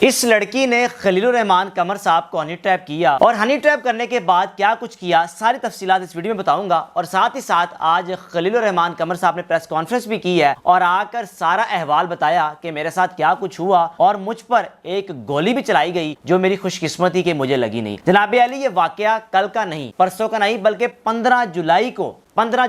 اس لڑکی نے خلیل الرحمان قمر صاحب کو ہنی ٹریپ کیا اور ہنی ٹریپ کرنے کے بعد کیا کچھ کیا، ساری تفصیلات اس ویڈیو میں بتاؤں گا۔ اور ساتھ ہی ساتھ آج خلیل الرحمان قمر صاحب نے پریس کانفرنس بھی کی ہے اور آ کر سارا احوال بتایا کہ میرے ساتھ کیا کچھ ہوا اور مجھ پر ایک گولی بھی چلائی گئی جو میری خوش قسمتی کہ مجھے لگی نہیں۔ جناب علی، یہ واقعہ کل کا نہیں، پرسوں کا نہیں، بلکہ 15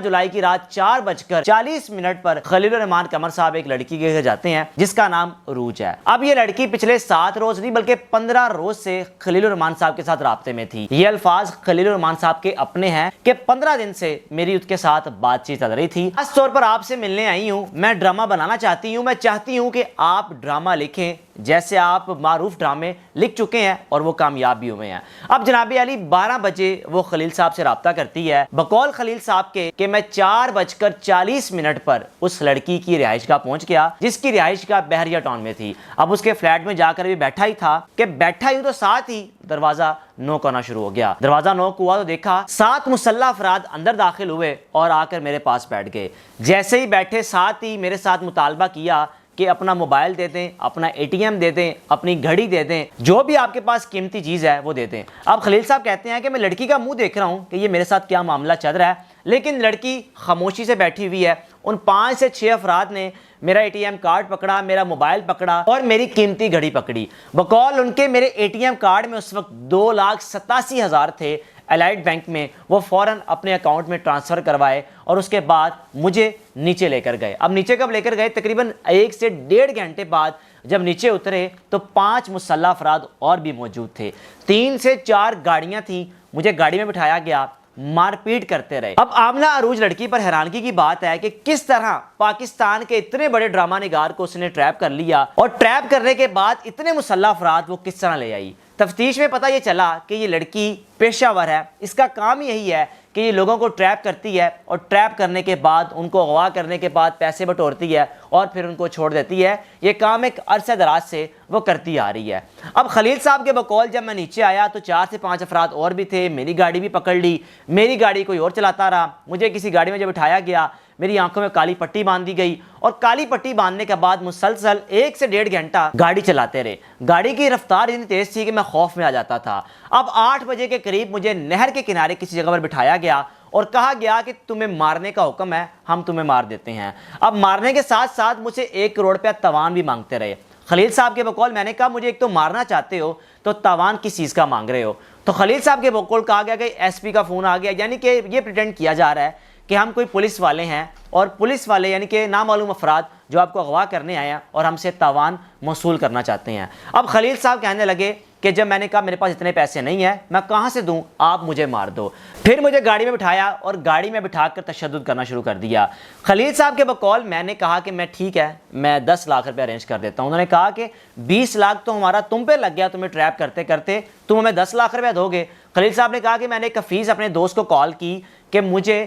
جولائی کی رات 4:40 پر خلیل الرحمان قمر صاحب ایک لڑکی کے گھر جاتے ہیں جس کا نام عروج ہے۔ اب یہ لڑکی پچھلے 7 روز نہیں بلکہ 15 روز سے خلیل الرحمان صاحب کے ساتھ رابطے میں تھی۔ یہ الفاظ خلیل الرحمان صاحب کے اپنے ہیں کہ 15 دن سے میری اس کے ساتھ بات چیت چل رہی تھی۔ خاص طور پر آپ سے ملنے آئی ہوں، میں ڈرامہ بنانا چاہتی ہوں، میں چاہتی ہوں کہ آپ ڈرامہ لکھیں جیسے آپ معروف ڈرامے لکھ چکے ہیں اور وہ کامیاب بھی ہوئے ہیں۔ اب جناب علی 12 بجے وہ خلیل صاحب سے رابطہ کرتی ہے، بقول خلیل صاحب کے کہ میں 4:40 پر اس لڑکی کی رہائش گاہ پہنچ گیا جس کی رہائش گاہ بحریہ ٹاؤن میں تھی۔ اب اس کے فلیٹ میں جا کر بھی بیٹھا ہی تھا کہ بیٹھا ہی تو ساتھ ہی دروازہ نوک ہونا شروع ہو گیا۔ دروازہ نوک ہوا تو دیکھا 7 مسلح افراد اندر داخل ہوئے اور آ کر میرے پاس بیٹھ گئے۔ جیسے ہی بیٹھے ساتھ ہی میرے ساتھ مطالبہ کیا کہ اپنا موبائل دے دیں، اپنا ATM دے دیں، اپنی گھڑی دے دیں، جو بھی آپ کے پاس قیمتی چیز ہے وہ دے دیں۔ اب خلیل صاحب کہتے ہیں کہ میں لڑکی کا منہ دیکھ رہا ہوں کہ یہ میرے ساتھ کیا معاملہ چل رہا ہے، لیکن لڑکی خاموشی سے بیٹھی ہوئی ہے۔ ان 5 سے 6 افراد نے میرا ATM کارڈ پکڑا، میرا موبائل پکڑا اور میری قیمتی گھڑی پکڑی۔ بقول ان کے میرے ATM کارڈ میں اس وقت 2,87,000 تھے الائٹ بینک میں، وہ فوراً اپنے اکاؤنٹ میں ٹرانسفر کروائے اور اس کے بعد مجھے نیچے لے کر گئے۔ اب نیچے کب لے کر گئے؟ تقریباً 1 سے 1.5 گھنٹے بعد جب نیچے اترے تو 5 مسلح افراد اور بھی موجود تھے، 3 سے 4 گاڑیاں تھیں، مجھے گاڑی میں بٹھایا گیا، مار پیٹ کرتے رہے۔ اب آمنہ عروج لڑکی پر حیرانگی کی بات ہے کہ کس طرح پاکستان کے اتنے بڑے ڈرامہ نگار کو اس نے ٹریپ کر لیا اور ٹریپ کرنے کے بعد اتنے مسلح افراد وہ کس طرح لے آئی۔ تفتیش میں پتہ یہ چلا کہ یہ لڑکی پیشہ ور ہے، اس کا کام یہی ہے کہ یہ لوگوں کو ٹریپ کرتی ہے اور ٹریپ کرنے کے بعد ان کو اغوا کرنے کے بعد پیسے بٹورتی ہے اور پھر ان کو چھوڑ دیتی ہے۔ یہ کام ایک عرصہ دراز سے وہ کرتی آ رہی ہے۔ اب خلیل صاحب کے بقول جب میں نیچے آیا تو 4 سے 5 افراد اور بھی تھے، میری گاڑی بھی پکڑ لی، میری گاڑی کوئی اور چلاتا رہا، مجھے کسی گاڑی میں جب بٹھایا گیا میری آنکھوں میں کالی پٹی باندھ دی گئی اور کالی پٹی باندھنے کے بعد مسلسل 1 سے 1.5 گھنٹہ گاڑی چلاتے رہے۔ گاڑی کی رفتار اتنی تیز تھی کہ میں خوف میں آ جاتا تھا۔ اب 8 بجے کے قریب مجھے نہر کے کنارے کسی جگہ پر بٹھایا گیا اور کہا گیا کہ تمہیں مارنے کا حکم ہے، ہم تمہیں مار دیتے ہیں۔ اب مارنے کے ساتھ ساتھ مجھے 1 کروڑ روپیہ تاوان بھی مانگتے رہے۔ خلیل صاحب کے بقول میں نے کہا مجھے ایک تو مارنا چاہتے ہو تو تاوان کس چیز کا مانگ رہے ہو؟ تو خلیل صاحب کے بقول کہا گیا کہ SP کا فون آ گیا، یعنی کہ یہ پریٹینڈ کیا جا رہا ہے کہ ہم کوئی پولیس والے ہیں اور پولیس والے یعنی کہ نامعلوم افراد جو آپ کو اغوا کرنے آئے ہیں اور ہم سے تاوان موصول کرنا چاہتے ہیں۔ اب خلیل صاحب کہنے لگے کہ جب میں نے کہا میرے پاس اتنے پیسے نہیں ہیں، میں کہاں سے دوں، آپ مجھے مار دو۔ پھر مجھے گاڑی میں بٹھایا اور گاڑی میں بٹھا کر تشدد کرنا شروع کر دیا۔ خلیل صاحب کے بقول میں نے کہا کہ میں ٹھیک ہے، میں 10 لاکھ روپے ارینج کر دیتا ہوں۔ انہوں نے کہا کہ 20 لاکھ تو ہمارا تم پہ لگ گیا، تمہیں ٹریپ کرتے کرتے، تم ہمیں 10 لاکھ روپے دو گے۔ خلیل صاحب نے کہا کہ میں نے ایک حفیظ اپنے دوست کو کال کی کہ مجھے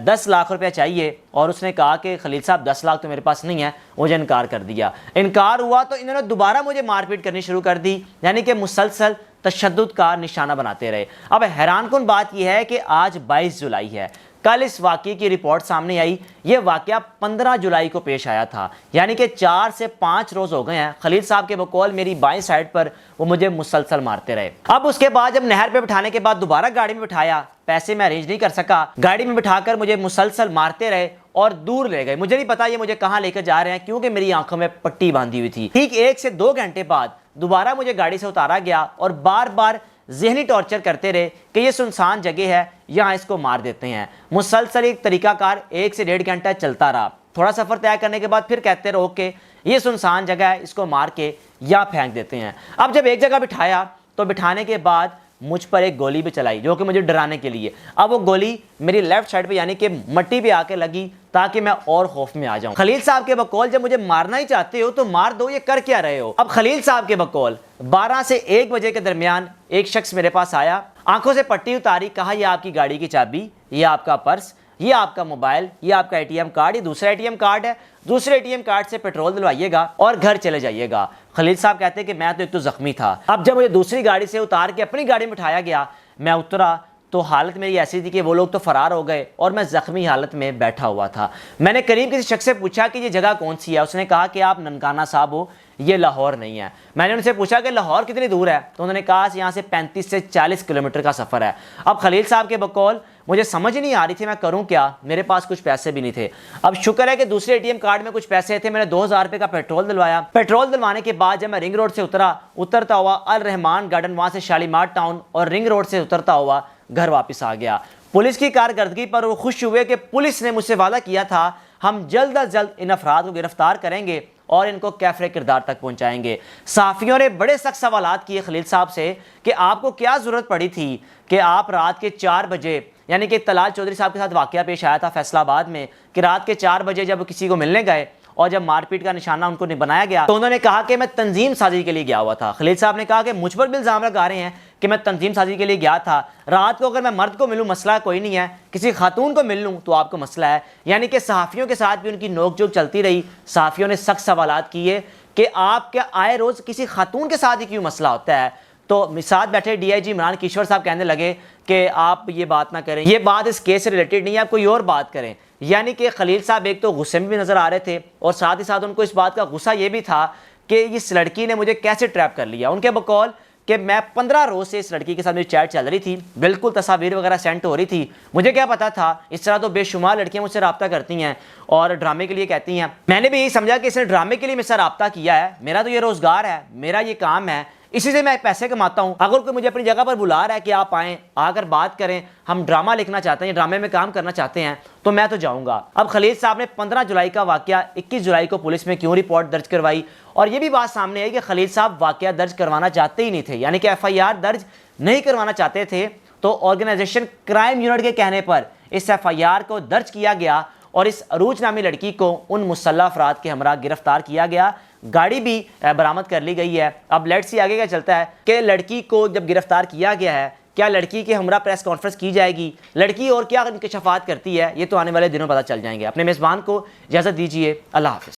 10 لاکھ روپے چاہیے اور اس نے کہا کہ خلیل صاحب 10 لاکھ تو میرے پاس نہیں ہے، مجھے انکار کر دیا۔ انکار ہوا تو انہوں نے دوبارہ مجھے مار پیٹ کرنی شروع کر دی، یعنی کہ مسلسل تشدد کا نشانہ بناتے رہے۔ اب حیران کن بات یہ ہے کہ آج 22 جولائی ہے، کل اس واقعے کی رپورٹ سامنے آئی۔ یہ واقعہ 15 جولائی کو پیش آیا تھا، یعنی کہ 4 سے 5 روز ہو گئے ہیں۔ خلیل صاحب کے بقول میری بائیں سائڈ پر وہ مجھے مسلسل مارتے رہے۔ اب اس کے بعد جب نہر پہ بٹھانے کے بعد دوبارہ گاڑی میں بٹھایا، پیسے میں ارینج نہیں کر سکا، گاڑی میں بٹھا کر مجھے مسلسل مارتے رہے اور دور لے گئے۔ مجھے نہیں پتا یہ مجھے کہاں لے کر جا رہے ہیں کیونکہ میری آنکھوں میں پٹی باندھی ہوئی تھی۔ ٹھیک 1 سے 2 گھنٹے بعد دوبارہ مجھے گاڑی سے اتارا گیا اور بار بار ذہنی ٹارچر کرتے رہے کہ یہ سنسان جگہ ہے، یہاں اس کو مار دیتے ہیں۔ مسلسل ایک طریقہ کار 1 سے 1.5 گھنٹہ چلتا رہا۔ تھوڑا سفر طے کرنے کے بعد پھر کہتے رہو کہ یہ سنسان جگہ ہے، اس کو مار کے یا پھینک دیتے ہیں۔ اب جب ایک جگہ بٹھایا تو بٹھانے کے بعد مجھ پر ایک گولی بھی چلائی جو کہ مجھے ڈرانے کے لیے۔ اب وہ گولی میری لیفٹ سائڈ پہ یعنی کہ مٹی پہ آ کے لگی تاکہ میں اور خوف میں آ جاؤں۔ خلیل صاحب کے بقول جب مجھے مارنا ہی چاہتے ہو تو مار دو، یہ کر کیا رہے ہو؟ اب خلیل صاحب کے بقول 12 سے 1 بجے کے درمیان ایک شخص میرے پاس آیا، آنکھوں سے پٹی اتاری، کہا یہ آپ کی گاڑی کی چابی، یہ آپ کا پرس، یہ آپ کا موبائل، یہ آپ کا ATM کارڈ، یہ دوسرا ATM کارڈ ہے، دوسرے ATM کارڈ سے پیٹرول دلوائیے گا اور گھر چلے جائیے گا۔ خلیل صاحب کہتے ہیں کہ میں تو ایک تو زخمی تھا۔ اب جب مجھے دوسری گاڑی سے اتار کے اپنی گاڑی میں بٹھایا گیا، میں اترا تو حالت میری ایسی تھی کہ وہ لوگ تو فرار ہو گئے اور میں زخمی حالت میں بیٹھا ہوا تھا۔ میں نے قریب کسی شخص سے پوچھا کہ یہ جگہ کون سی ہے، اس نے کہا کہ آپ ننکانہ صاحب ہو، یہ لاہور نہیں ہے۔ میں نے ان سے پوچھا کہ لاہور کتنی دور ہے، تو انہوں نے کہا یہاں سے 35 سے 40 کلومیٹر کا سفر ہے۔ اب خلیل صاحب کے بقول مجھے سمجھ نہیں آ رہی تھی میں کروں کیا، میرے پاس کچھ پیسے بھی نہیں تھے۔ اب شکر ہے کہ دوسرے اے ٹی ایم کارڈ میں کچھ پیسے تھے، میں نے 2000 روپے کا پیٹرول دلوایا۔ پیٹرول دلوانے کے بعد جب میں رنگ روڈ سے اترتا ہوا الرحمان گارڈن، وہاں سے شالیمار ٹاؤن اور رنگ روڈ سے اترتا ہوا گھر واپس آ گیا۔ پولیس کی کارکردگی پر وہ خوش ہوئے کہ پولیس نے مجھ سے وعدہ کیا تھا ہم جلد از جلد ان افراد کو گرفتار کریں گے اور ان کو کیفر کردار تک پہنچائیں گے۔ صحافیوں نے بڑے سخت سوالات کیے خلیل صاحب سے کہ آپ کو کیا ضرورت پڑی تھی کہ آپ رات کے 4 بجے، یعنی کہ طلال چودھری صاحب کے ساتھ واقعہ پیش آیا تھا فیصل آباد میں، کہ رات کے 4 بجے جب کسی کو ملنے گئے اور جب مار پیٹ کا نشانہ ان کو بنایا گیا تو انہوں نے کہا کہ میں تنظیم سازی کے لیے گیا ہوا تھا۔ خلیل صاحب نے کہا کہ مجھ پر بھی الزام لگا رہے ہیں کہ میں تنظیم سازی کے لیے گیا تھا، رات کو اگر میں مرد کو ملوں مسئلہ کوئی نہیں ہے، کسی خاتون کو مل لوں تو آپ کو مسئلہ ہے۔ یعنی کہ صحافیوں کے ساتھ بھی ان کی نوک جھوک چلتی رہی۔ صحافیوں نے سخت سوالات کیے کہ آپ کیا آئے روز کسی خاتون کے ساتھ ہی کیوں مسئلہ ہوتا ہے؟ تو ساتھ بیٹھے ڈی آئی جی عمران کشور صاحب کہنے لگے کہ آپ یہ بات نہ کریں، یہ بات اس کیس سے ریلیٹڈ نہیں ہے، آپ کوئی اور بات کریں۔ یعنی کہ خلیل صاحب ایک تو غصے میں بھی نظر آ رہے تھے اور ساتھ ہی ساتھ ان کو اس بات کا غصہ یہ بھی تھا کہ اس لڑکی نے مجھے کیسے ٹریپ کر لیا۔ ان کے بقول کہ میں 15 روز سے اس لڑکی کے ساتھ میری چیٹ چل رہی تھی، بالکل تصاویر وغیرہ سینڈ ہو رہی تھی، مجھے کیا پتا تھا، اس طرح تو بے شمار لڑکیاں مجھ سے رابطہ کرتی ہیں اور ڈرامے کے لیے کہتی ہیں۔ میں نے بھی یہی سمجھا کہ اس نے ڈرامے کے لیے مجھ سے رابطہ کیا ہے، میرا تو یہ روزگار ہے، میرا یہ کام ہے، اسی سے میں پیسے کماتا ہوں۔ اگر کوئی مجھے اپنی جگہ پر بلا رہا ہے کہ آپ آئیں، آ کر بات کریں، ہم ڈرامہ لکھنا چاہتے ہیں، ڈرامے میں کام کرنا چاہتے ہیں، تو میں تو جاؤں گا۔ اب خلیل صاحب نے 15 جولائی کا واقعہ 21 جولائی کو پولیس میں کیوں رپورٹ درج کروائی، اور یہ بھی بات سامنے آئی کہ خلیل صاحب واقعہ درج کروانا چاہتے ہی نہیں تھے، یعنی کہ FIR درج نہیں کروانا چاہتے تھے، تو آرگنائزیشن کرائم یونٹ کے کہنے پر اس FIR کو درج کیا گیا اور اس عروج نامی لڑکی کو ان مسلح افراد کے ہمراہ گرفتار کیا گیا۔ گاڑی بھی برآمد کر لی گئی ہے۔ اب لیٹس سی آگے کیا چلتا ہے کہ لڑکی کو جب گرفتار کیا گیا ہے، کیا لڑکی کے ہمراہ پریس کانفرنس کی جائے گی، لڑکی اور کیا انکشافات کرتی ہے، یہ تو آنے والے دنوں پتہ چل جائیں گے۔ اپنے میزبان کو اجازت دیجیے، اللہ حافظ۔